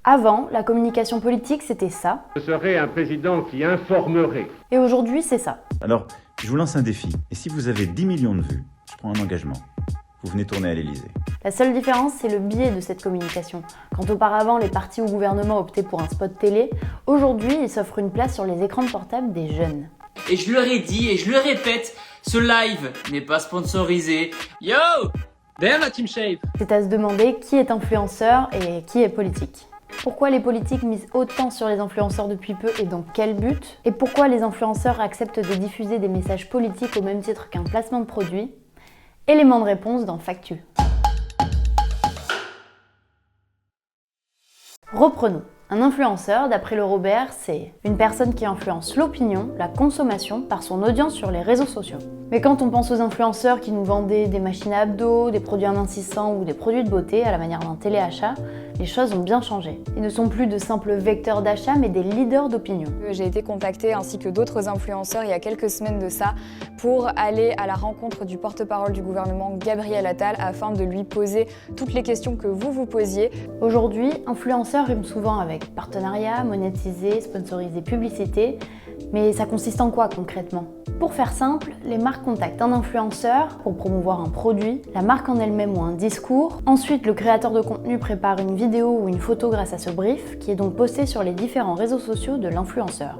Avant, la communication politique, c'était ça. Ce serait un président qui informerait. Et aujourd'hui, c'est ça. Alors, je vous lance un défi. Et si vous avez 10 millions de vues, je prends un engagement. Vous venez tourner à l'Élysée. La seule différence, c'est le biais de cette communication. Quand auparavant, les partis ou gouvernements optaient pour un spot télé, aujourd'hui, ils s'offrent une place sur les écrans de portable des jeunes. Et je leur ai dit, et je le répète, ce live n'est pas sponsorisé. Yo! Damn la Team Shape! C'est à se demander qui est influenceur et qui est politique. Pourquoi les politiques misent autant sur les influenceurs depuis peu et dans quel but? Et pourquoi les influenceurs acceptent de diffuser des messages politiques au même titre qu'un placement de produit? Élément de réponse dans Factu. Reprenons. Un influenceur, d'après le Robert, c'est une personne qui influence l'opinion, la consommation par son audience sur les réseaux sociaux. Mais quand on pense aux influenceurs qui nous vendaient des machines à abdos, des produits amincissants ou des produits de beauté à la manière d'un téléachat, les choses ont bien changé. Ils ne sont plus de simples vecteurs d'achat, mais des leaders d'opinion. J'ai été contactée ainsi que d'autres influenceurs il y a quelques semaines de ça pour aller à la rencontre du porte-parole du gouvernement Gabriel Attal afin de lui poser toutes les questions que vous vous posiez. Aujourd'hui, influenceurs riment souvent avec partenariat, monétisé, sponsorisé, publicité, mais ça consiste en quoi concrètement? Pour faire simple, les marques contactent un influenceur pour promouvoir un produit, la marque en elle-même ou un discours. Ensuite, le créateur de contenu prépare une vidéo ou une photo grâce à ce brief, qui est donc posté sur les différents réseaux sociaux de l'influenceur.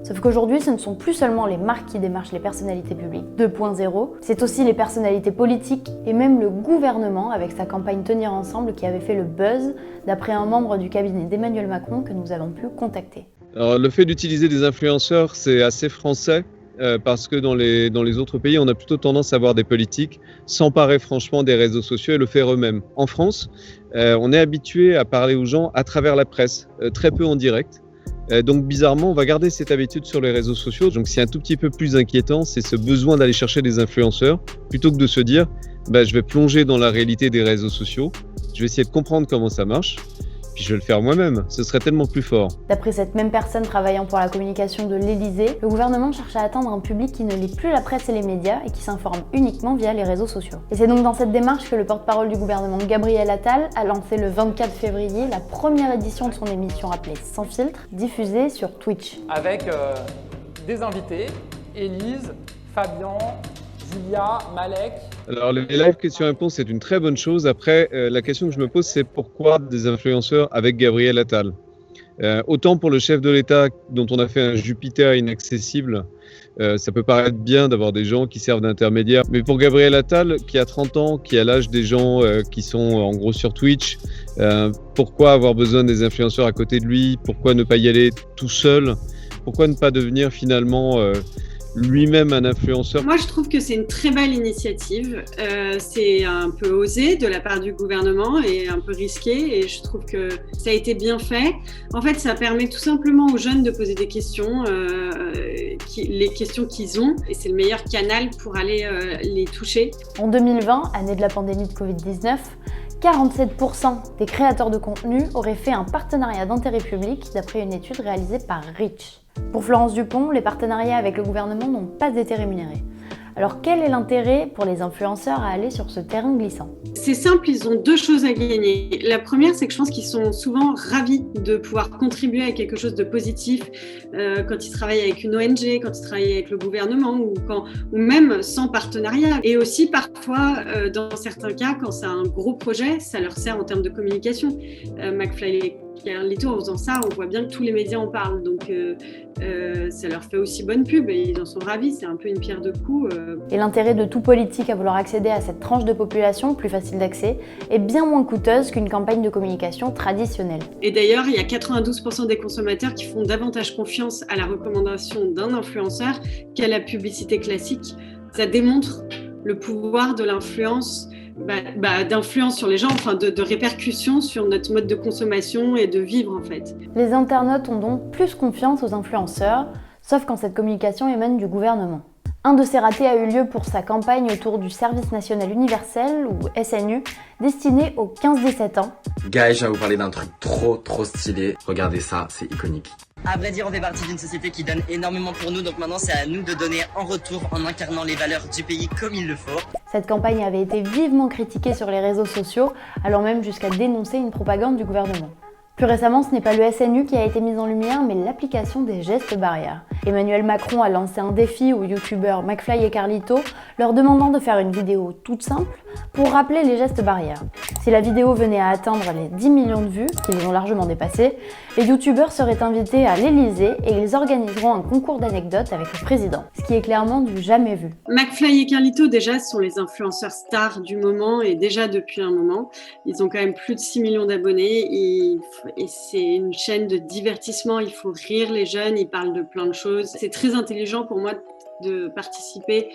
Sauf qu'aujourd'hui, ce ne sont plus seulement les marques qui démarchent les personnalités publiques 2.0, c'est aussi les personnalités politiques et même le gouvernement avec sa campagne Tenir Ensemble qui avait fait le buzz, d'après un membre du cabinet d'Emmanuel Macron que nous avons pu contacter. Alors, le fait d'utiliser des influenceurs, c'est assez français. Parce que dans les autres pays, on a plutôt tendance à voir des politiques s'emparer franchement des réseaux sociaux et le faire eux-mêmes. En France, on est habitué à parler aux gens à travers la presse, très peu en direct. Donc bizarrement, on va garder cette habitude sur les réseaux sociaux. Donc c'est un tout petit peu plus inquiétant, c'est ce besoin d'aller chercher des influenceurs, plutôt que de se dire je vais plonger dans la réalité des réseaux sociaux, je vais essayer de comprendre comment ça marche. Puis je vais le faire moi-même, ce serait tellement plus fort. D'après cette même personne travaillant pour la communication de l'Élysée, le gouvernement cherche à atteindre un public qui ne lit plus la presse et les médias et qui s'informe uniquement via les réseaux sociaux. Et c'est donc dans cette démarche que le porte-parole du gouvernement Gabriel Attal a lancé le 24 février la première édition de son émission appelée Sans filtre, diffusée sur Twitch. Avec des invités, Élise, Fabien, Julia, Malek. Alors les live questions-réponses, c'est une très bonne chose. Après, la question que je me pose, c'est pourquoi des influenceurs avec Gabriel Attal? Autant pour le chef de l'État, dont on a fait un Jupiter inaccessible, ça peut paraître bien d'avoir des gens qui servent d'intermédiaire. Mais pour Gabriel Attal, qui a 30 ans, qui a l'âge des gens qui sont en gros sur Twitch, pourquoi avoir besoin des influenceurs à côté de lui? Pourquoi ne pas y aller tout seul? Pourquoi ne pas devenir finalement lui-même un influenceur? Moi, je trouve que c'est une très belle initiative. C'est un peu osé de la part du gouvernement et un peu risqué. Et je trouve que ça a été bien fait. En fait, ça permet tout simplement aux jeunes de poser des questions, les questions qu'ils ont. Et c'est le meilleur canal pour aller les toucher. En 2020, année de la pandémie de Covid-19, 47% des créateurs de contenu auraient fait un partenariat d'intérêt public d'après une étude réalisée par Reach. Pour Florence Dupont, les partenariats avec le gouvernement n'ont pas été rémunérés. Alors quel est l'intérêt pour les influenceurs à aller sur ce terrain glissant? C'est simple, ils ont deux choses à gagner. La première, c'est que je pense qu'ils sont souvent ravis de pouvoir contribuer à quelque chose de positif quand ils travaillent avec une ONG, quand ils travaillent avec le gouvernement ou même sans partenariat. Et aussi parfois, dans certains cas, quand c'est un gros projet, ça leur sert en termes de communication. McFly Carlito, en faisant ça, on voit bien que tous les médias en parlent. Donc ça leur fait aussi bonne pub et ils en sont ravis. C'est un peu une pierre deux coups. Et l'intérêt de tout politique à vouloir accéder à cette tranche de population, plus facile d'accès, est bien moins coûteuse qu'une campagne de communication traditionnelle. Et d'ailleurs, il y a 92% des consommateurs qui font davantage confiance à la recommandation d'un influenceur qu'à la publicité classique. Ça démontre le pouvoir de l'influence, d'influence sur les gens, enfin de répercussions sur notre mode de consommation et de vivre en fait. Les internautes ont donc plus confiance aux influenceurs, sauf quand cette communication émane du gouvernement. Un de ces ratés a eu lieu pour sa campagne autour du Service National Universel, ou SNU, destiné aux 15-17 ans. Guys, je vais vous parler d'un truc trop stylé. Regardez ça, c'est iconique. À vrai dire, on fait partie d'une société qui donne énormément pour nous, donc maintenant c'est à nous de donner en retour en incarnant les valeurs du pays comme il le faut. Cette campagne avait été vivement critiquée sur les réseaux sociaux, allant même jusqu'à dénoncer une propagande du gouvernement. Plus récemment, ce n'est pas le SNU qui a été mis en lumière, mais l'application des gestes barrières. Emmanuel Macron a lancé un défi aux youtubeurs McFly et Carlito, leur demandant de faire une vidéo toute simple pour rappeler les gestes barrières. Si la vidéo venait à atteindre les 10 millions de vues, qu'ils ont largement dépassé, les youtubeurs seraient invités à l'Elysée et ils organiseront un concours d'anecdotes avec le président, ce qui est clairement du jamais vu. McFly et Carlito, déjà, sont les influenceurs stars du moment et déjà depuis un moment. Ils ont quand même plus de 6 millions d'abonnés et c'est une chaîne de divertissement. Il faut rire les jeunes, ils parlent de plein de choses. C'est très intelligent pour moi de participer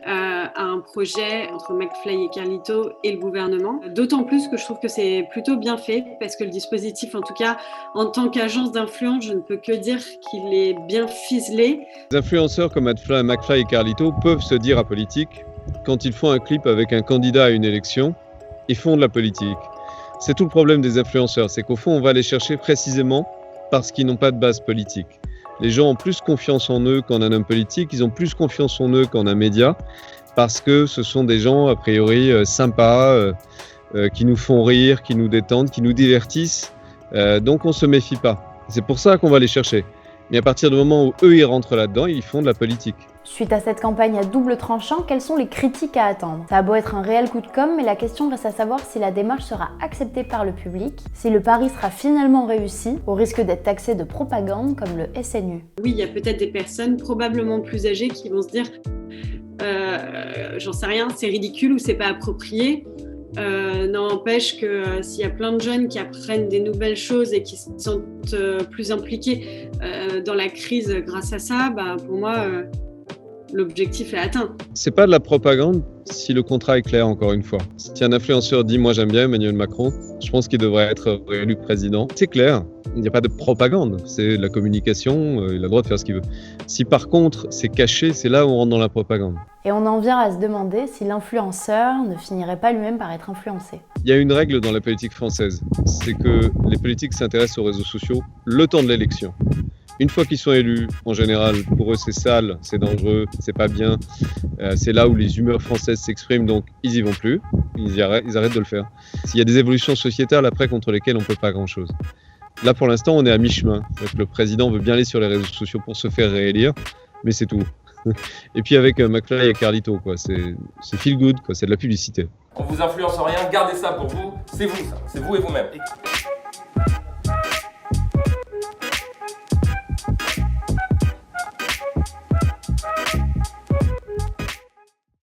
à un projet entre McFly et Carlito et le gouvernement. D'autant plus que je trouve que c'est plutôt bien fait parce que le dispositif, en tout cas, en tant qu'agence d'influence, je ne peux que dire qu'il est bien ficelé. Les influenceurs comme McFly et Carlito peuvent se dire apolitiques. Quand ils font un clip avec un candidat à une élection, ils font de la politique. C'est tout le problème des influenceurs, c'est qu'au fond, on va les chercher précisément parce qu'ils n'ont pas de base politique. Les gens ont plus confiance en eux qu'en un homme politique, ils ont plus confiance en eux qu'en un média, parce que ce sont des gens, a priori, sympas, qui nous font rire, qui nous détendent, qui nous divertissent. Donc on ne se méfie pas. C'est pour ça qu'on va les chercher. Mais à partir du moment où eux, ils rentrent là-dedans, ils font de la politique. Suite à cette campagne à double tranchant, quelles sont les critiques à attendre? Ça a beau être un réel coup de com', mais la question reste à savoir si la démarche sera acceptée par le public, si le pari sera finalement réussi, au risque d'être taxé de propagande comme le SNU. Oui, il y a peut-être des personnes probablement plus âgées qui vont se dire j'en sais rien, c'est ridicule ou c'est pas approprié. N'empêche que s'il y a plein de jeunes qui apprennent des nouvelles choses et qui se sentent plus impliqués dans la crise grâce à ça, pour moi, l'objectif est atteint. C'est pas de la propagande si le contrat est clair, encore une fois. Si un influenceur dit « moi j'aime bien Emmanuel Macron », je pense qu'il devrait être réélu président. C'est clair, il n'y a pas de propagande, c'est de la communication, il a le droit de faire ce qu'il veut. Si par contre c'est caché, c'est là où on rentre dans la propagande. Et on en vient à se demander si l'influenceur ne finirait pas lui-même par être influencé. Il y a une règle dans la politique française, c'est que les politiques s'intéressent aux réseaux sociaux le temps de l'élection. Une fois qu'ils sont élus, en général, pour eux c'est sale, c'est dangereux, c'est pas bien, c'est là où les humeurs françaises s'expriment, donc ils y vont plus, ils arrêtent de le faire. Il y a des évolutions sociétales après contre lesquelles on peut pas grand-chose. Là pour l'instant on est à mi-chemin, donc le président veut bien aller sur les réseaux sociaux pour se faire réélire, mais c'est tout. Et puis avec McFly et Carlito, quoi, c'est feel good, quoi, c'est de la publicité. On vous influence rien, gardez ça pour vous, c'est vous ça, c'est vous et vous-même.